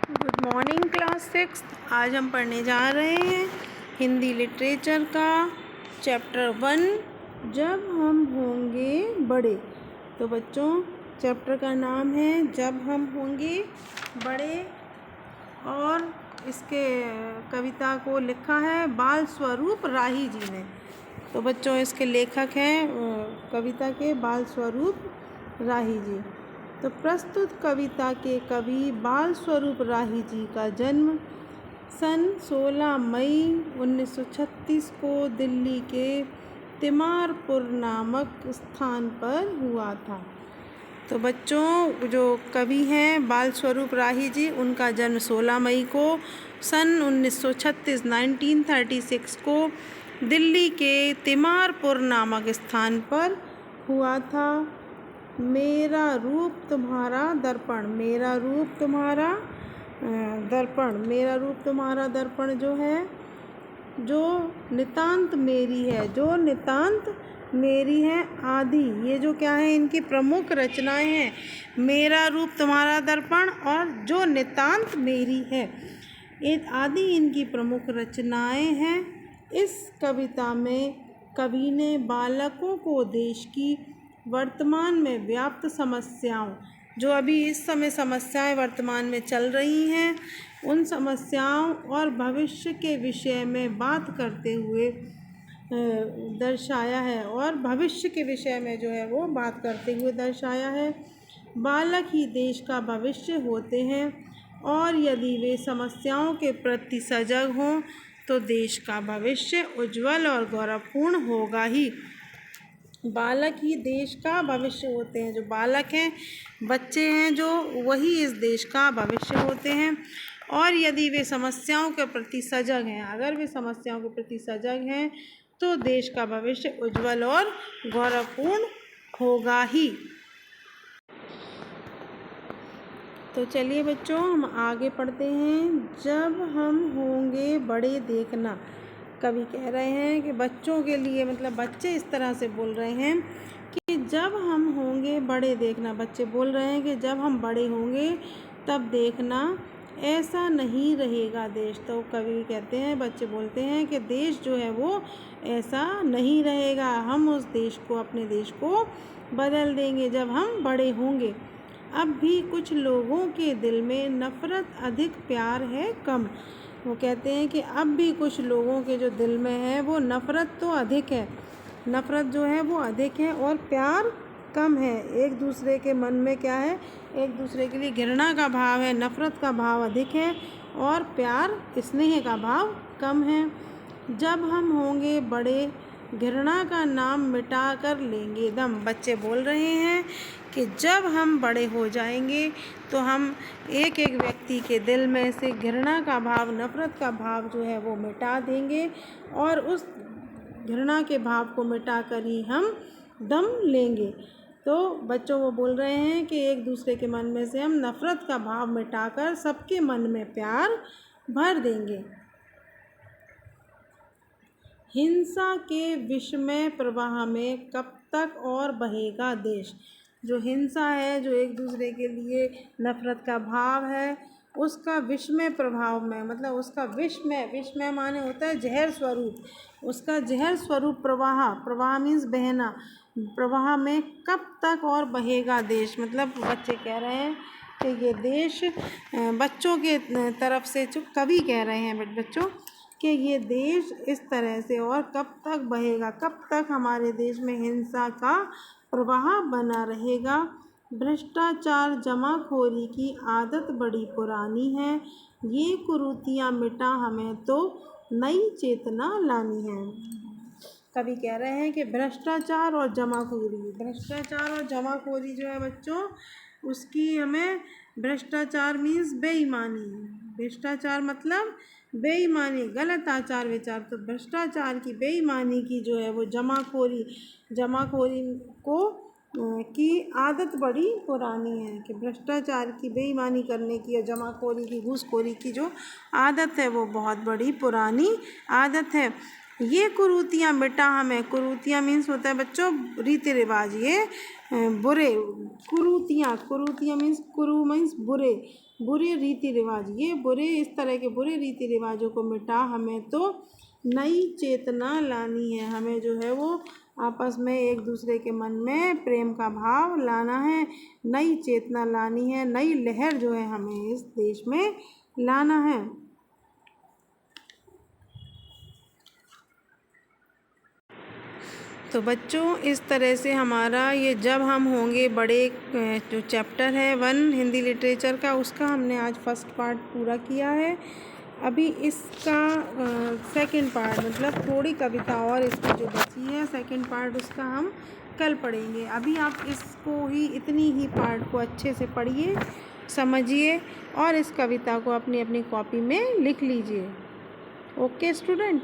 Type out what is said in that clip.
Good morning class 6। आज हम पढ़ने जा रहे हैं हिंदी लिटरेचर का चैप्टर 1, जब हम होंगे बड़े। तो बच्चों, चैप्टर का नाम है जब हम होंगे बड़े, और इसके कविता को लिखा है बाल स्वरूप राही जी ने। तो बच्चों, इसके लेखक हैं कविता के बाल स्वरूप राही जी। तो प्रस्तुत कविता के कवि बाल स्वरूप राही जी का जन्म सन 16 मई 1936 को दिल्ली के तिमारपुर नामक स्थान पर हुआ था। तो बच्चों, जो कवि हैं बाल स्वरूप राही जी, उनका जन्म 16 मई को सन 1936 को दिल्ली के तिमारपुर नामक स्थान पर हुआ था। मेरा रूप तुम्हारा दर्पण, मेरा रूप तुम्हारा दर्पण, मेरा रूप तुम्हारा दर्पण जो है, जो नितांत मेरी है, जो नितांत मेरी है आदि, ये जो क्या है, इनकी प्रमुख रचनाएं हैं। मेरा रूप तुम्हारा दर्पण और जो नितांत मेरी है, आदि इनकी प्रमुख रचनाएं हैं। इस कविता में कवि ने बालकों को देश की वर्तमान में व्याप्त समस्याओं, जो अभी इस समय समस्याएं वर्तमान में चल रही हैं, उन समस्याओं और भविष्य के विषय में बात करते हुए दर्शाया है, और भविष्य के विषय में जो है वो बात करते हुए दर्शाया है। बालक ही देश का भविष्य होते हैं, और यदि वे समस्याओं के प्रति सजग हों तो देश का भविष्य उज्जवल और गौरवपूर्ण होगा ही। बालक ही देश का भविष्य होते हैं। जो बालक हैं, बच्चे हैं जो, वही इस देश का भविष्य होते हैं। और यदि वे समस्याओं के प्रति सजग हैं, अगर वे समस्याओं के प्रति सजग हैं, तो देश का भविष्य उज्जवल और गौरवपूर्ण होगा ही। तो चलिए बच्चों, हम आगे पढ़ते हैं। जब हम होंगे बड़े देखना, कवि कह रहे हैं कि बच्चों के लिए, मतलब बच्चे इस तरह से बोल रहे हैं कि जब हम होंगे बड़े देखना, बच्चे बोल रहे हैं कि जब हम बड़े होंगे तब देखना, ऐसा नहीं रहेगा देश। तो कवि कहते हैं, बच्चे बोलते हैं कि देश जो है वो ऐसा नहीं रहेगा, हम उस देश को, अपने देश को बदल देंगे जब हम बड़े होंगे। अब भी कुछ लोगों के दिल में नफ़रत अधिक, प्यार है कम। वो कहते हैं कि अब भी कुछ लोगों के जो दिल में है वो नफ़रत तो अधिक है, नफ़रत जो है वो अधिक है और प्यार कम है। एक दूसरे के मन में क्या है, एक दूसरे के लिए घृणा का भाव है, नफ़रत का भाव अधिक है और प्यार, स्नेह का भाव कम है। जब हम होंगे बड़े, घृणा का नाम मिटा कर लेंगे दम। बच्चे बोल रहे हैं कि जब हम बड़े हो जाएंगे तो हम एक एक व्यक्ति के दिल में से घृणा का भाव, नफ़रत का भाव जो है वो मिटा देंगे, और उस घृणा के भाव को मिटा कर ही हम दम लेंगे। तो बच्चों वो बोल रहे हैं कि एक दूसरे के मन में से हम नफ़रत का भाव मिटाकर सबके मन में प्यार भर देंगे। हिंसा के विषमय प्रवाह में कब तक और बहेगा देश। जो हिंसा है, जो एक दूसरे के लिए नफ़रत का भाव है, उसका विषमय प्रभाव में, मतलब उसका विषमय माने होता है जहर स्वरूप, उसका जहर स्वरूप प्रवाह, प्रवाह मीन्स बहना, प्रवाह में कब तक और बहेगा देश। मतलब बच्चे कह रहे हैं कि ये देश, बच्चों के तरफ से जो कवि कह रहे हैं बच्चों, कि ये देश इस तरह से और कब तक बहेगा, कब तक हमारे देश में हिंसा का प्रवाह बना रहेगा। भ्रष्टाचार, जमाखोरी की आदत बड़ी पुरानी है, ये कुरीतियाँ मिटा हमें तो नई चेतना लानी है। कवि कह रहे हैं कि भ्रष्टाचार और जमाखोरी जो है बच्चों, उसकी हमें, भ्रष्टाचार मीन्स बेईमानी, भ्रष्टाचार मतलब बेईमानी, गलत आचार विचार। तो भ्रष्टाचार की, बेईमानी की जो है वो जमाखोरी को की आदत बड़ी पुरानी है, कि भ्रष्टाचार की, बेईमानी करने की और जमाखोरी की, घूसखोरी की जो आदत है वो बहुत बड़ी पुरानी आदत है। ये कुरीतियाँ बेटा हमें, कुरीतियाँ मीन्स होता है बच्चों रीति रिवाज, ये बुरे कुरीतियाँ मीन्स कुरु मीन्स बुरे, बुरे रीति रिवाज, ये बुरे इस तरह के बुरे रीति रिवाजों को मिटा हमें तो नई चेतना लानी है। हमें जो है वो आपस में एक दूसरे के मन में प्रेम का भाव लाना है, नई चेतना लानी है, नई लहर जो है हमें इस देश में लाना है। तो बच्चों इस तरह से हमारा ये जब हम होंगे बड़े जो चैप्टर है 1 हिंदी लिटरेचर का, उसका हमने आज फर्स्ट पार्ट पूरा किया है। अभी इसका सेकंड पार्ट मतलब थोड़ी कविता और इसकी जो बची है सेकंड पार्ट, उसका हम कल पढ़ेंगे। अभी आप इसको ही इतनी ही पार्ट को अच्छे से पढ़िए, समझिए और इस कविता को अपनी अपनी कॉपी में लिख लीजिए। Okay student.